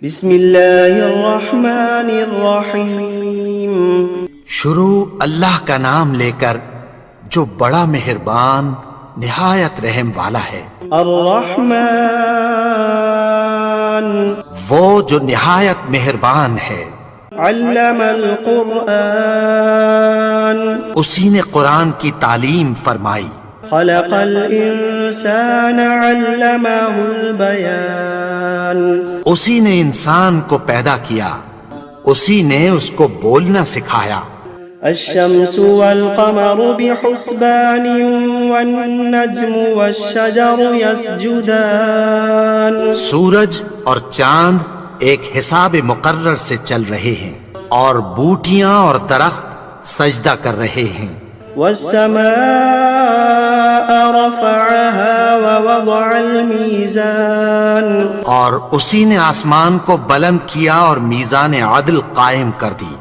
بسم اللہ الرحمن الرحیم۔ شروع اللہ کا نام لے کر جو بڑا مہربان نہایت رحم والا ہے۔ الرحمن وہ جو نہایت مہربان ہے۔ علم القرآن اسی نے قرآن کی تعلیم فرمائی۔ خلق الانسان علمہ البیان اسی نے انسان کو پیدا کیا، اسی نے اس کو بولنا سکھایا۔ الشمس والقمر بحسبان والنجم والشجر يسجدان سورج اور چاند ایک حساب مقرر سے چل رہے ہیں، اور بوٹیاں اور درخت سجدہ کر رہے ہیں۔ والسماء رفعها ووضع الميزان اور اسی نے آسمان کو بلند کیا اور میزان عدل قائم کر دی۔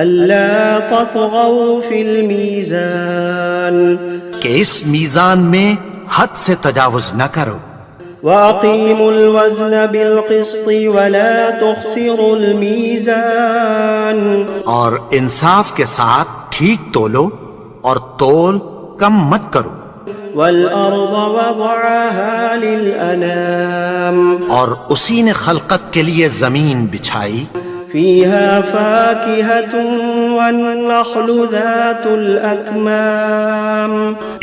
ألا تطغوا في الميزان کہ اس میزان میں حد سے تجاوز نہ کرو۔ وأقيموا الوزن بالقسط ولا تخسروا الميزان اور انصاف کے ساتھ ٹھیک تولو اور تول کم مت کرو۔ والأرض وضعها للأنام اور اسی نے خلقت کے لیے زمین بچھائی، فيها فاكهة والنخل ذات الأكمام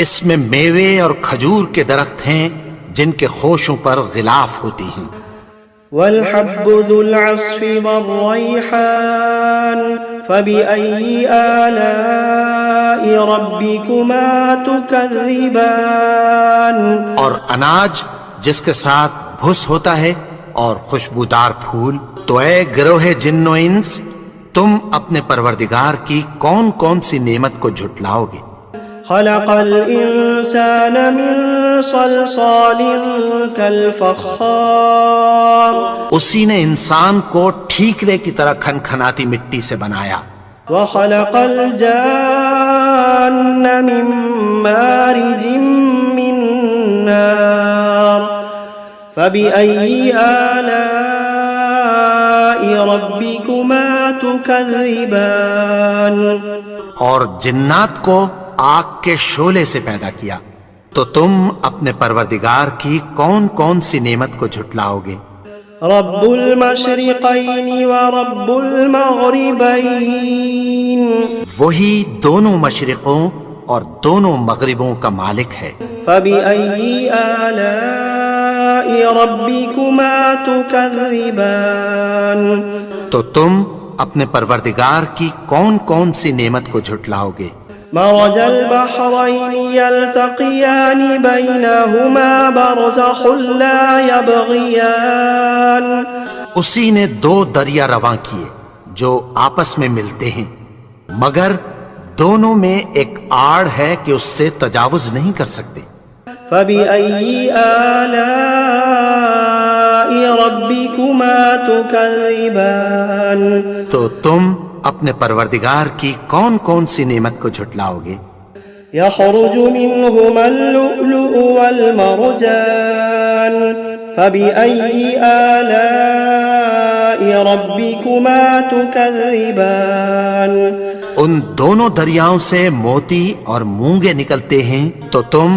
اس میں میوے اور کھجور کے درخت ہیں جن کے خوشوں پر غلاف ہوتی ہیں۔ والحب ذو العصف والريحان فبأي آلاء ربكما تكذبان اور اناج جس کے ساتھ بھس ہوتا ہے اور خوشبودار پھول، تو اے گروہ جن و انس، تم اپنے پروردگار کی کون کون سی نعمت کو جھٹلاؤ گے؟ خلق الإنسان من صلصال كالفخار اسی نے انسان کو ٹھیکرے کی طرح کھنکھناتی مٹی سے بنایا۔ وخلق الجان من مارج من نار فبأي آلاء ربكما تكذبان اور جنات کو آگ کے شعلے سے پیدا کیا، تو تم اپنے پروردگار کی کون کون سی نعمت کو جھٹلاؤ گے؟ رب المشرقین ورب المغربین وہی دونوں مشرقوں اور دونوں مغربوں کا مالک ہے۔ فبأي آلاء ربكما تكذبان تو تم اپنے پروردگار کی کون کون سی نعمت کو جھٹلاؤ گے؟ مرج البحرين يلتقيان بينهما برزخ لا يبغيان اسی نے دو دریا رواں کیے جو آپس میں ملتے ہیں، مگر دونوں میں ایک آڑ ہے کہ اس سے تجاوز نہیں کر سکتے۔ فبأي آلاء ربكما تكذبان تو تم اپنے پروردگار کی کون کون سی نعمت کو جھٹلاؤ گے؟ يخرج منهما اللؤلؤ والمرجان فبأي آلاء ربكما تكذبان ان دونوں دریاؤں سے موتی اور مونگے نکلتے ہیں، تو تم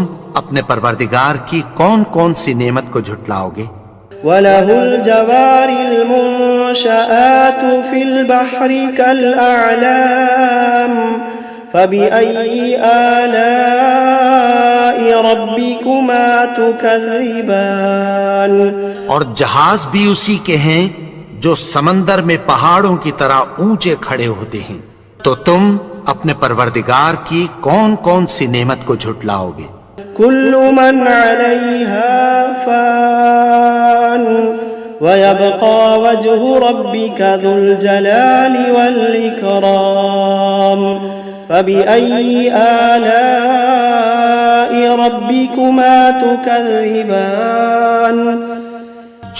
اپنے پروردگار کی کون کون سی نعمت کو جھٹلاؤ گے؟ وَلَهُ الْجَوَارِ الْمُنشَآتُ فِي الْبَحْرِ كَالْأَعْلَامِ فَبِأَيِّ آلَاءِ رَبِّكُمَا تُكَذِّبَانِ اور جہاز بھی اسی کے ہیں جو سمندر میں پہاڑوں کی طرح اونچے کھڑے ہوتے ہیں، تو تم اپنے پروردگار کی کون کون سی نعمت کو جھٹلاؤ گے؟ كل من عليها فان ويبقى وجه ربك ذو الجلال والإكرام فبأي آلاء ربكما تكذبان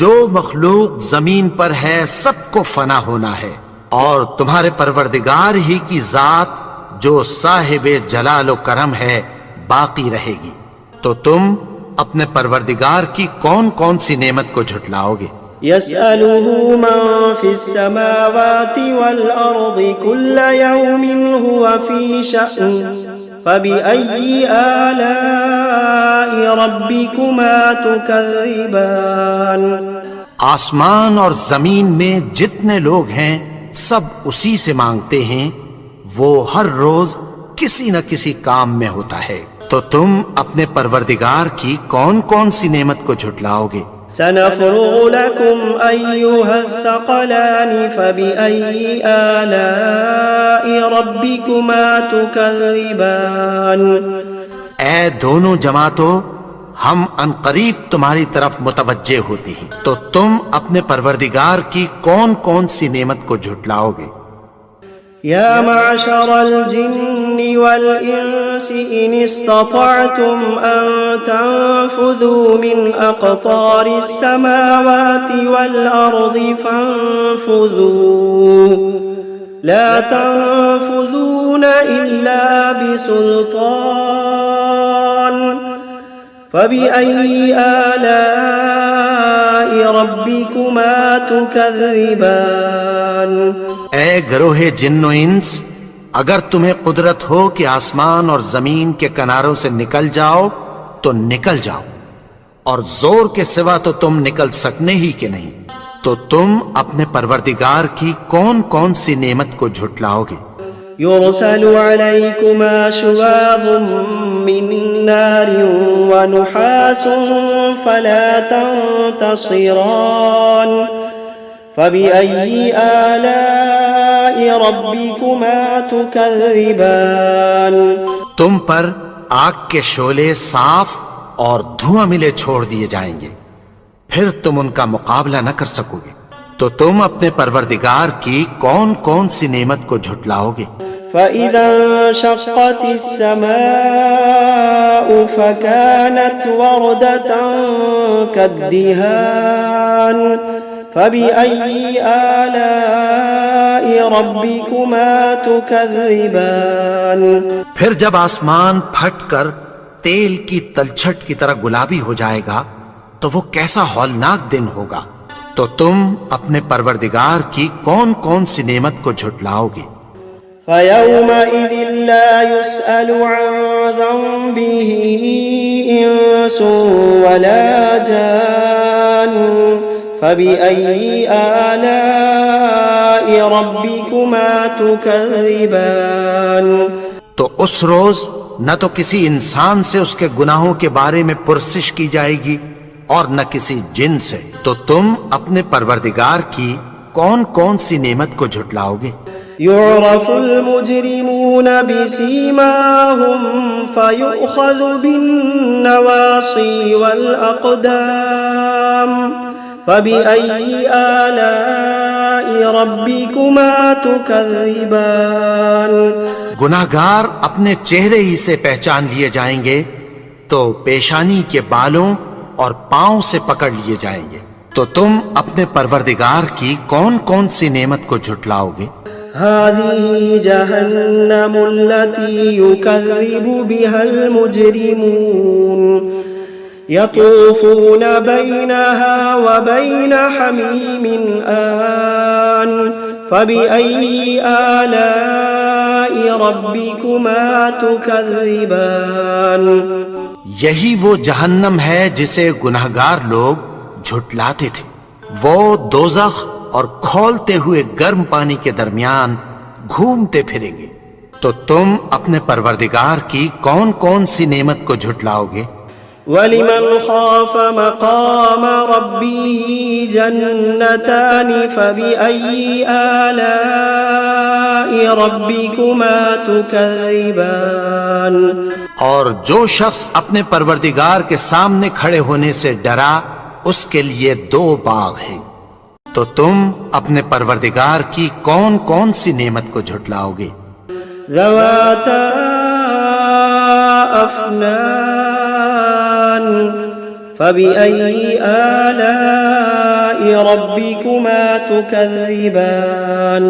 جو مخلوق زمین پر ہے سب کو فنا ہونا ہے، اور تمہارے پروردگار ہی کی ذات جو صاحب جلال و کرم ہے باقی رہے گی، تو تم اپنے پروردگار کی کون کون سی نعمت کو جھٹلاؤ گے؟ يسأله من في السماوات والأرض كل يوم هو في شأن فبأي آلاء ربكما تكذبان آسمان اور زمین میں جتنے لوگ ہیں سب اسی سے مانگتے ہیں، وہ ہر روز کسی نہ کسی کام میں ہوتا ہے، تو تم اپنے پروردگار کی کون کون سی نعمت کو جھٹلاؤ گے؟ سنفرغ لكم أيها الثقلان فبأي آلاء ربكما تكذبان اے دونوں جماعتوں، ہم عنقریب تمہاری طرف متوجہ ہوتے ہیں، تو تم اپنے پروردگار کی کون کون سی نعمت کو جھٹلاؤ گے؟ يا معشر الجن والإنس إن استطعتم أن تنفذوا من أقطار السماوات والأرض فانفذوا لا تنفذون إلا بسلطان فبأي آلاء ربكما تكذبان اے گروہ جن و انس، اگر تمہیں قدرت ہو کہ آسمان اور زمین کے کناروں سے نکل جاؤ تو نکل جاؤ، اور زور کے سوا تو تم نکل سکنے ہی کہ نہیں، تو تم اپنے پروردگار کی کون کون سی نعمت کو جھٹلاؤ گے؟ يرسل عليكما شواظ من نار ونحاس فلا تنتصران فبأي آلاء ربكما تكذبان تم پر آگ کے شعلے صاف اور دھواں ملے چھوڑ دیے جائیں گے، پھر تم ان کا مقابلہ نہ کر سکو گے، تو تم اپنے پروردگار کی کون کون سی نعمت کو جھٹلاؤ گے؟ فإذا انشقت السماء فكانت وردة كالدهان فبأي آلاء ربكما تكذبان پھر جب آسمان پھٹ کر تیل کی تلچھٹ کی طرح گلابی ہو جائے گا تو وہ کیسا ہولناک دن ہوگا، تو تم اپنے پروردگار کی کون کون سی نعمت کو جھٹلاؤ گے؟ فيومئذ لا يسأل عن ذنبه إنس ولا جان فبأي آلاء ربكما تكذبان تو اس روز نہ تو کسی انسان سے اس کے گناہوں کے بارے میں پرسش کی جائے گی اور نہ کسی جن سے، تو تم اپنے پروردگار کی کون کون سی نعمت کو جھٹلاؤ گے؟ يعرف المجرمون بسيماهم فيؤخذ بالنواصي والأقدام فبأي آلاء ربكما تكذبان گناہگار اپنے چہرے ہی سے پہچان لیے جائیں گے تو پیشانی کے بالوں اور پاؤں سے پکڑ لیے جائیں گے، تو تم اپنے پروردگار کی کون کون سی نعمت کو جھٹلاؤ گے؟ هذه جهنم التي يكذب بها المجرمون يطوفون بينها وبين حميم آن فبأي آلاء ربكما تكذبان یہی وہ جہنم ہے جسے گناہگار لوگ جھٹلاتے تھے، وہ دوزخ اور کھولتے ہوئے گرم پانی کے درمیان گھومتے پھریں گے، تو تم اپنے پروردگار کی کون کون سی نعمت کو جھٹلاؤ گے؟ وَلِمَنْ خَافَ مَقَامَ رَبِّهِ جَنَّتَانِ فَبِأَيِّ آلَاءِ رَبِّكُمَا تُكَذِّبَانِ اور جو شخص اپنے پروردگار کے سامنے کھڑے ہونے سے ڈرا، اس کے لیے دو باغ ہیں، تو تم اپنے پروردگار کی کون کون سی نعمت کو جھٹلاؤ گے؟ ذواتا افنان فبأي آلاء ربكما تكذبان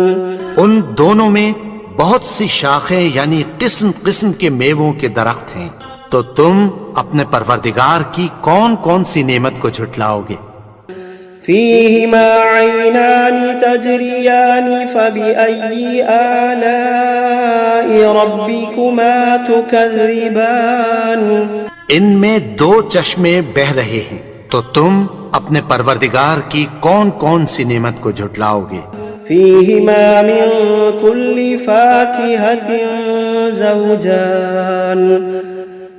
ان دونوں میں بہت سی شاخیں یعنی قسم قسم کے میووں کے درخت ہیں، تو تم اپنے پروردگار کی کون کون سی نعمت کو جھٹلاؤ گے؟ فيهما عينان تجريان فبأي آلاء ربكما تكذبان ان میں دو چشمے بہ رہے ہیں، تو تم اپنے پروردگار کی کون کون سی نعمت کو جھٹلاؤ گے؟ فيهما من كل فاكهة زوجان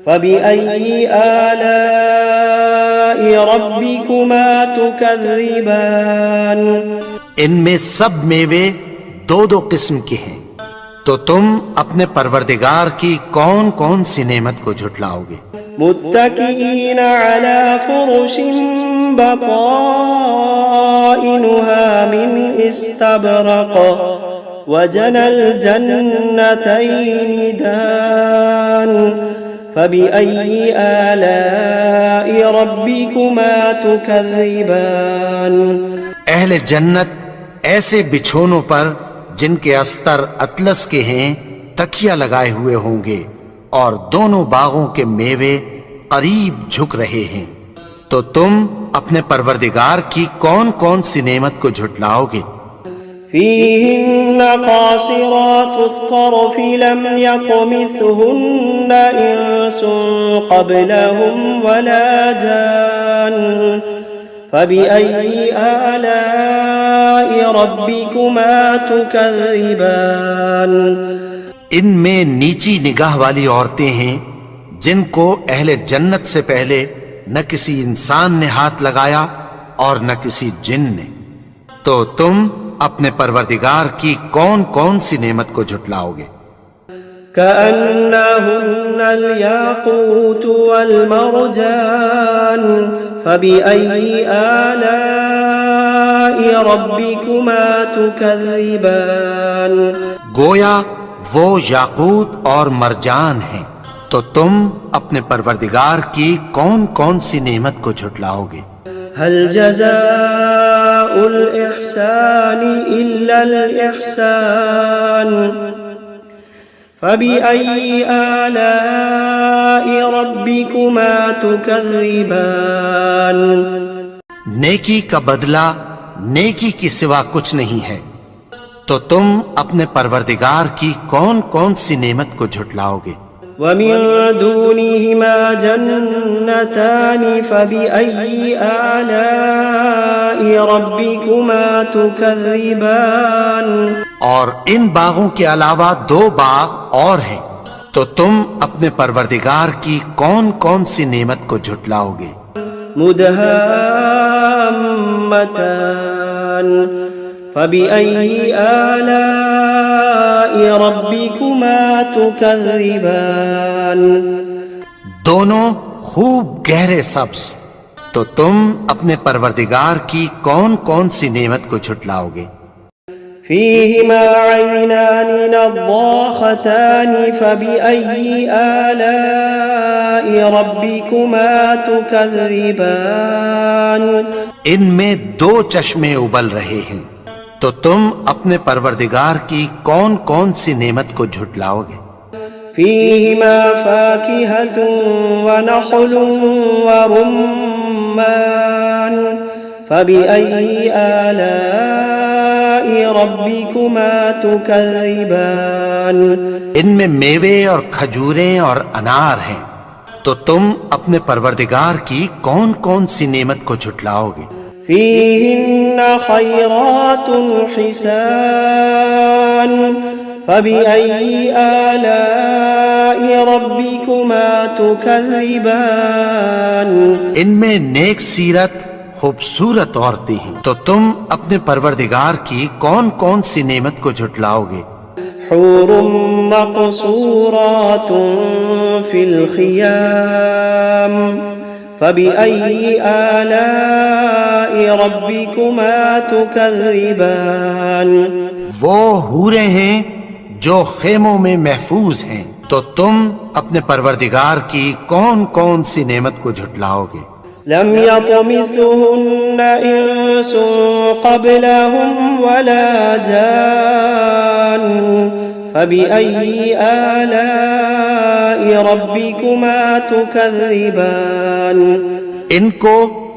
فبأي آلاء ربكما تكذبان ان میں سب میوے دو دو قسم کے ہیں، تو تم اپنے پروردگار کی کون کون سی نعمت کو جھٹلاؤ گے؟ متكئين على فرش بطائنها من استبرق وجنى الجنتين دان فبأي آلاء ربكما تكذبان اہل جنت ایسے بچھونوں پر جن کے استر اطلس کے ہیں تکیہ لگائے ہوئے ہوں گے، اور دونوں باغوں کے میوے قریب جھک رہے ہیں، تو تم اپنے پروردگار کی کون کون سی نعمت کو جھٹلاؤ گے؟ فيهن قاصرات الطرف لم يطمثهن إنس قبلهم ولا جان فبأي آلاء ربكما تكذبان ان میں نیچی نگاہ والی عورتیں ہیں جن کو اہل جنت سے پہلے نہ کسی انسان نے ہاتھ لگایا اور نہ کسی جن نے، تو تم اپنے پروردگار کی کون کون سی نعمت کو جھٹلاؤ گے؟ كأنهن الياقوت والمرجان فبأي آلاء ربكما تكذبان گویا وہ یاقوت اور مرجان ہیں، تو تم اپنے پروردگار کی کون کون سی نعمت کو جھٹلاؤ گے؟ هل جزاء الإحسان إلا الإحسان فبأي آلاء ربكما تكذبان نیکی کا بدلہ نیکی کی سوا کچھ نہیں ہے، تو تم اپنے پروردگار کی کون کون سی نعمت کو جھٹلاؤ گے؟ ومن دونهما جنتان فبأي آلاء ربكما تكذبان اور ان باغوں کے علاوہ دو باغ اور ہیں، تو تم اپنے پروردگار کی کون کون سی نعمت کو جھٹلاؤ گے؟ مدهامتان فبأي آلاء ربكما تكذبان دونوں خوب گہرے سبز، تو تم اپنے پروردگار کی کون کون سی نعمت کو جھٹلاؤ گے؟ فيهما عينان نضاختان فبأي آلاء ربكما تكذبان ان میں دو چشمے ابل رہے ہیں، تو تم اپنے پروردگار کی کون کون سی نعمت کو جھٹلاؤ گے؟ فيهما فاكهة ونخل ورمان فبأي آلاء ربكما تكذبان ان میں میوے اور کھجوریں اور انار ہیں، تو تم اپنے پروردگار کی کون کون سی نعمت کو جھٹلاؤ گے؟ فيهن خيرات حسان فبأي آلاء ربكما تكذبان ان میں نیک سیرت خوبصورت عورتیں ہیں، تو تم اپنے پروردگار کی کون کون سی نعمت کو جھٹلاؤ گے؟ حور مقصورات في الخيام فبأي آلاء ربكما تكذبان وہ حوریں ہیں جو خیموں میں محفوظ ہیں، تو تم اپنے پروردگار کی کون کون سی نعمت کو جھٹلاؤ گے؟ لم يطمثهن إنس قبلهم ولا جان فبأي آلاء ربكما تكذبان ان کو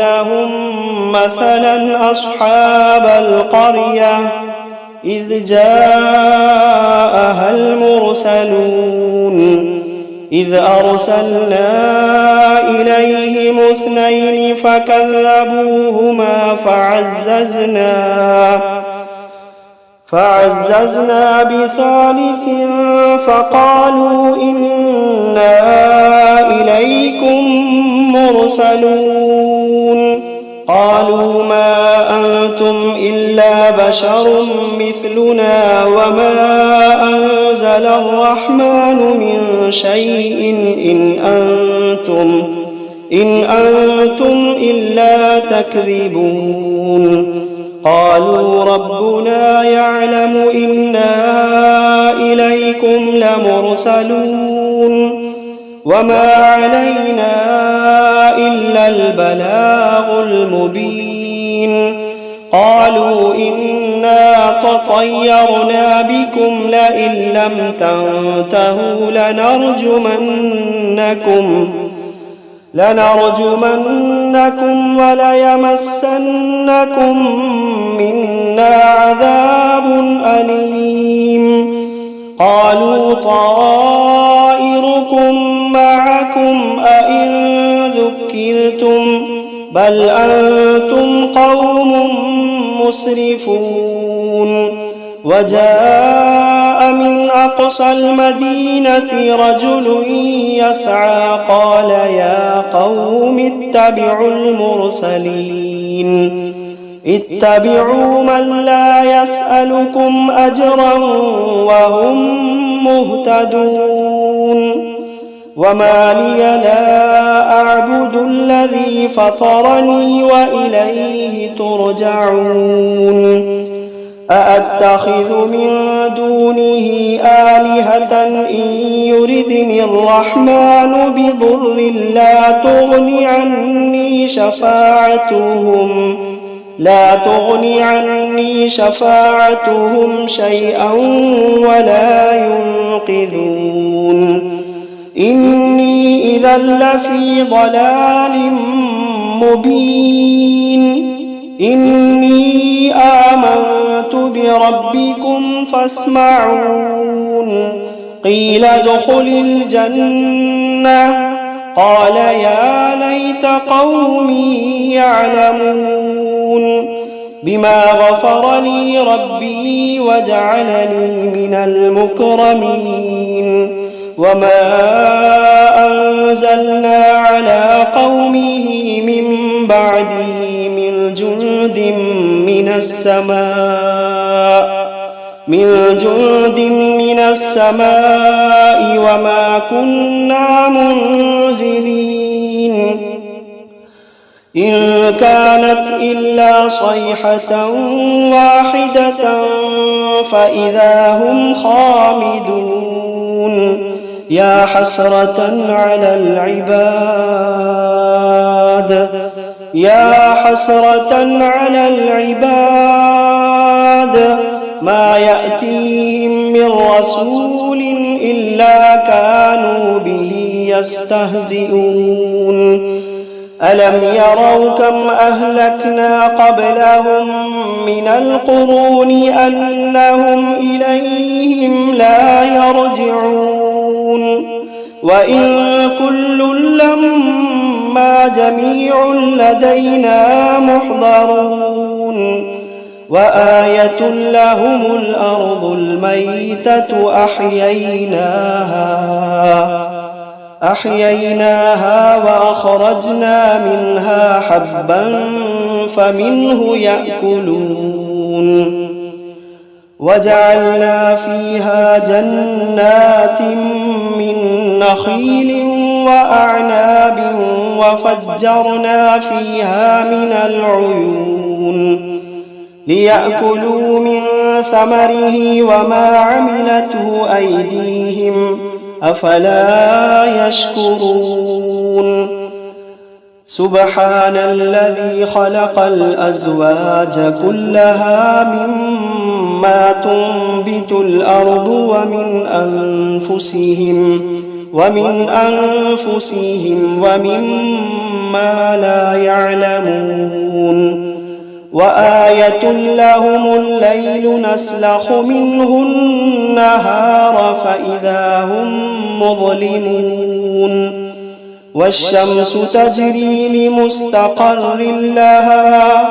لهم مثلا أصحاب القرية إذ جاءها المرسلون إذ أرسلنا إليهم اثنين فكذبوهما فعززنا بثالث فقالوا إنا إليكم مرسلون. قالوا ما أنتم إلا بشر مثلنا وما أنزل الرحمن من شيء إن أنتم إلا تكذبون. قالوا ربنا يعلم إنا إليكم لمرسلون وما علينا إلا البلاغ المبين. قالوا إنا تطيرنا بكم لئن لم تنتهوا لنرجمنكم وليمسنكم منا عذاب أليم. قالوا طائركم معكم أئن ذكرتم بل أنتم قوم مسرفون. وجاء من أقصى المدينة رجل يسعى قال يا قوم اتبعوا المرسلين اتبعوا من لا يسألكم أجرا وهم مهتدون. وما لي لا أعبد الذي فطرني وإليه ترجعون. أأتخذ من دونه آلهة إن يردني الرحمن بضر لا تغن عني شفاعتهم شيئا ولا ينقذون إني إذا لفي ضلال مبين إني آمنت بربكم فاسمعون قيل ادخل الجنة قال يا ليت قومي يعلمون بما غفر لي ربي وجعلني من المكرمين وما أنزلنا على قومه من بعده من جند من السماء وما كنا منزلين إن كانت إلا صيحة واحدة فإذا هم خامدون يا حسرة على العباد ما يأتيهم من رسول إلا كانوا به يستهزئون ألم يروا كم أهلكنا قبلهم من القرون أنهم إليهم لا يرجعون وإن كل لما جميع لدينا محضرون وآية لهم الأرض الميتة أحييناها وأخرجنا منها حبا فمنه يأكلون وجعلنا فيها جنات من نخيل وأعناب وفجرنا فيها من العيون ليأكلوا من ثمره وما عملته أيديهم أفلا يشكرون سبحان الذي خلق الأزواج كلها مما تنبت الأرض ومن أنفسهم ومما لا يعلمون وآية لهم الليل نسلخ منه النهار فإذا هم مظلمون والشمس تجري لمستقر لها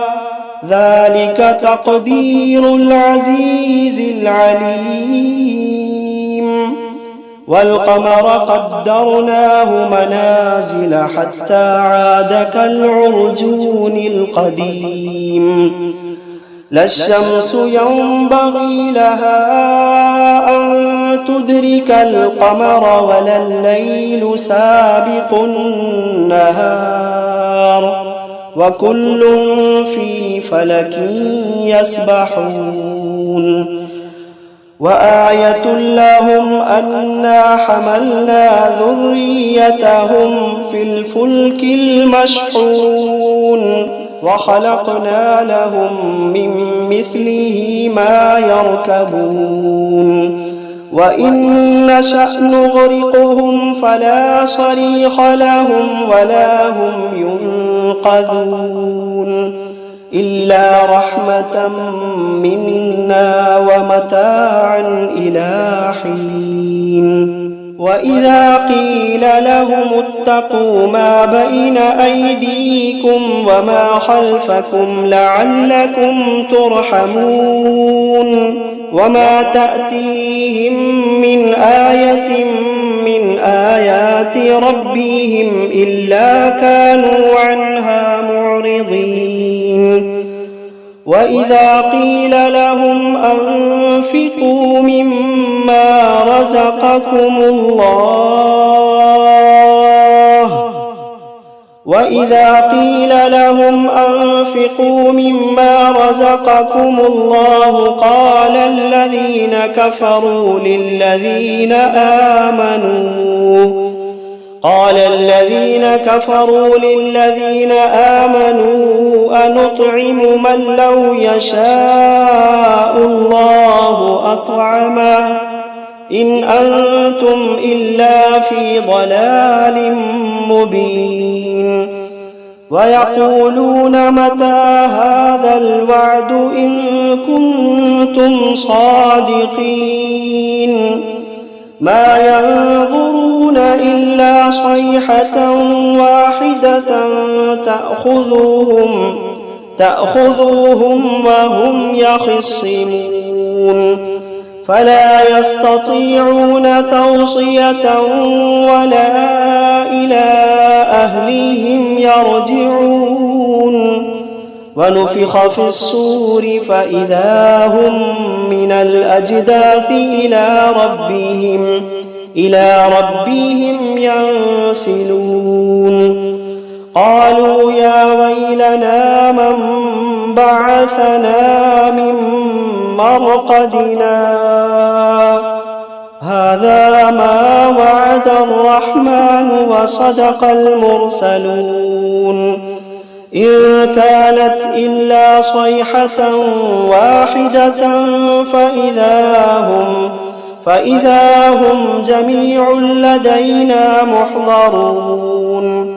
ذلك تقدير العزيز العليم والقمر قدرناه منازل حتى عاد كالعرجون القديم لا الشمس ينبغي لها أن تدرك القمر ولا الليل سابق النهار وكل في فلك يسبحون وآية لهم أنا حملنا ذريتهم في الفلك المشحون وخلقنا لهم من مثله ما يركبون وإن نشأ نغرقهم فلا صريخ لهم ولا هم ينقذون إلا رحمة منا ومتاعا إلى حين وإذا قيل لهم اتقوا ما بين أيديكم وما خلفكم لعلكم ترحمون وما تأتيهم من آية من آيات ربهم إلا كانوا عنها معرضين وإذا قيل لهم أنفقوا مما رزقكم الله وإذا قيل لهم أنفقوا مما رزقكم الله قال الذين كفروا للذين آمنوا أنطعم من لو يشاء الله أطعمه إن أنتم إلا في ضلال مبين ويقولون متى هذا الوعد إن كنتم صادقين ما ينظرون إلا صيحة واحدة تأخذهم وهم يخصمون فلا يستطيعون توصية ولا إلى أهلهم يرجعون ونفخ في الصور فإذا هم من الأجداث إلى ربهم ينسلون قالوا يا ويلنا من بعثنا من مرقدنا هذا ما وعد الرحمن وصدق المرسلون إن كانت إلا صيحة واحدة فإذا هم جميع لدينا محضرون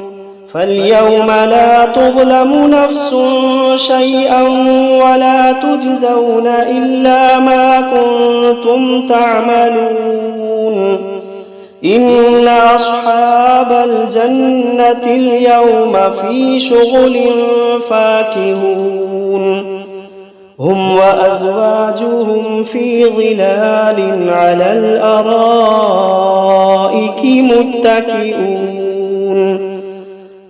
فاليوم لا تظلم نفس شيئا ولا تجزون إلا ما كنتم تعملون إن أصحاب الجنة اليوم في شغل فاكهون هم وأزواجهم في ظلال على الأرائك متكئون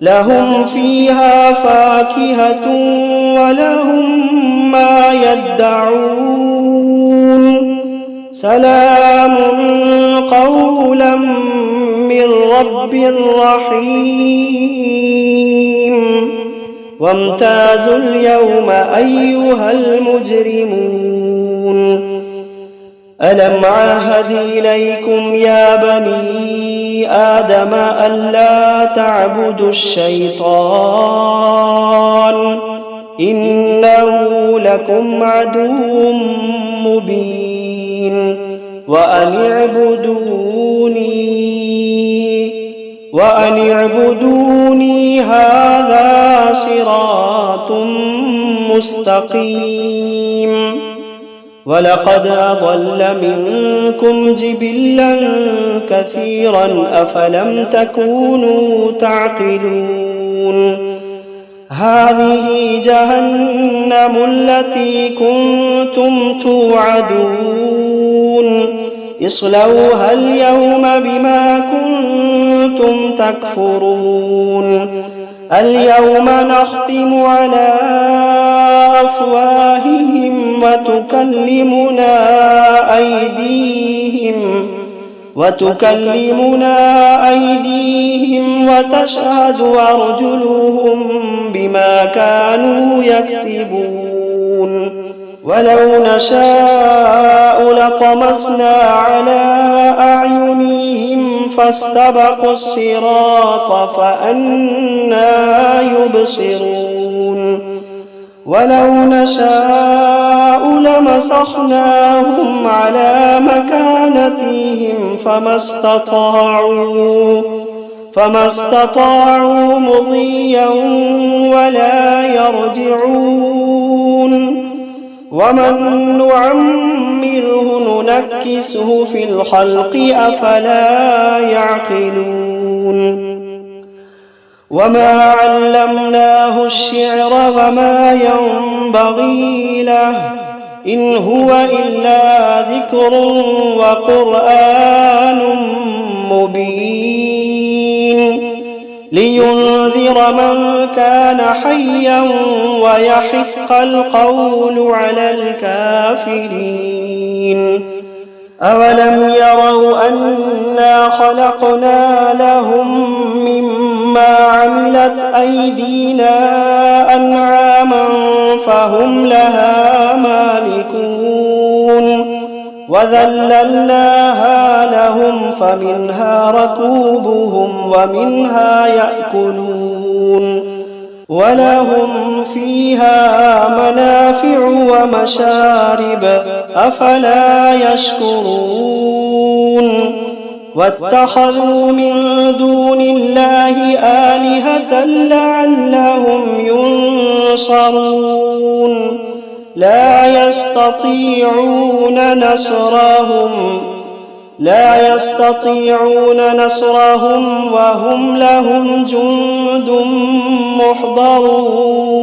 لهم فيها فاكهة ولهم ما يدعون سلام قولا من رب رحيم وامتازوا اليوم أيها المجرمون ألم عهد إليكم يا بني آدم ألا تعبدوا الشيطان إنه لكم عدو مبين وأن اعبدوني هذا صراط مستقيم ولقد أضل منكم جبلا كثيرا أفلم تكونوا تعقلون هذه جهنم التي كنتم توعدون اصلوها اليوم بما كنتم تكفرون اليوم نختم على أفواههم وتكلمنا أيديهم وتشهد أرجلهم بما كانوا يكسبون ولو نشاء لطمسنا على أعينهم فاستبقوا الصراط فأنى يبصرون ولو نشاء لمسخناهم على مكانتهم فما استطاعوا مضيا ولا يرجعون ومن نعمره ننكسه في الخلق أفلا يعقلون وما علمناه الشعر وما ينبغي له إن هو إلا ذكر وقرآن مبين لينذر من كان حيا ويحق القول على الكافرين أولم يروا أنا خلقنا لهم مما ما عملت أيدينا أنعاما فهم لها مالكون وذللناها لهم فمنها ركوبهم ومنها يأكلون ولهم فيها منافع ومشارب أفلا يشكرون واتخذوا من دون الله آلهة لعلهم ينصرون لا يستطيعون نصرهم وهم لهم جند محضرون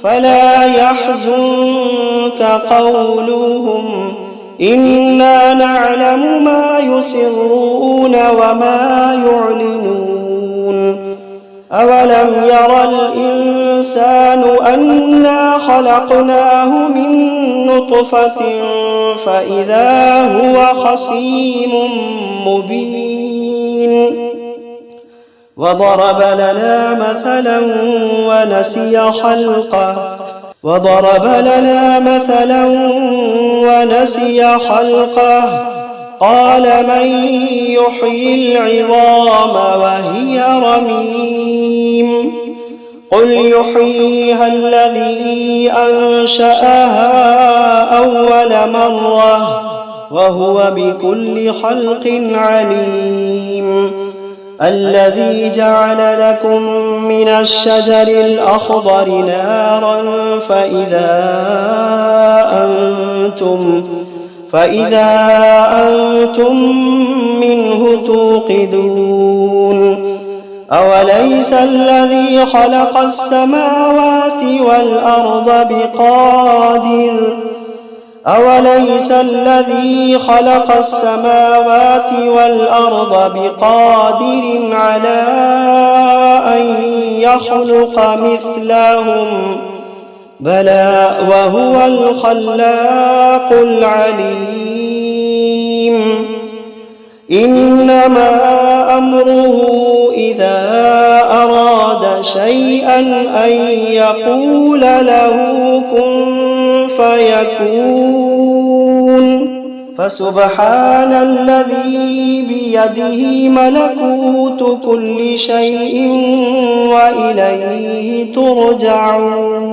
فلا يحزنك قولهم إنا نعلم ما يسرون وما يعلنون أولم ير الإنسان أنا خلقناه من نطفة فإذا هو خصيم مبين وضرب لنا مثلا ونسي خلقه قال من يحيي العظام وهي رميم قل يحييها الذي أنشأها أول مرة وهو بكل خلق عليم الذي جعل لكم من الشجر الأخضر نارا فإذا أنتم منه توقدون أوليس الذي خلق السماوات والأرض بقادر على أن يخلق مثلهم بلى وهو الخلاق العليم إنما أمره إذا أراد شيئا أن يقول له كن فيكون فسبحان الذي بيده ملكوت كل شيء وإليه ترجعون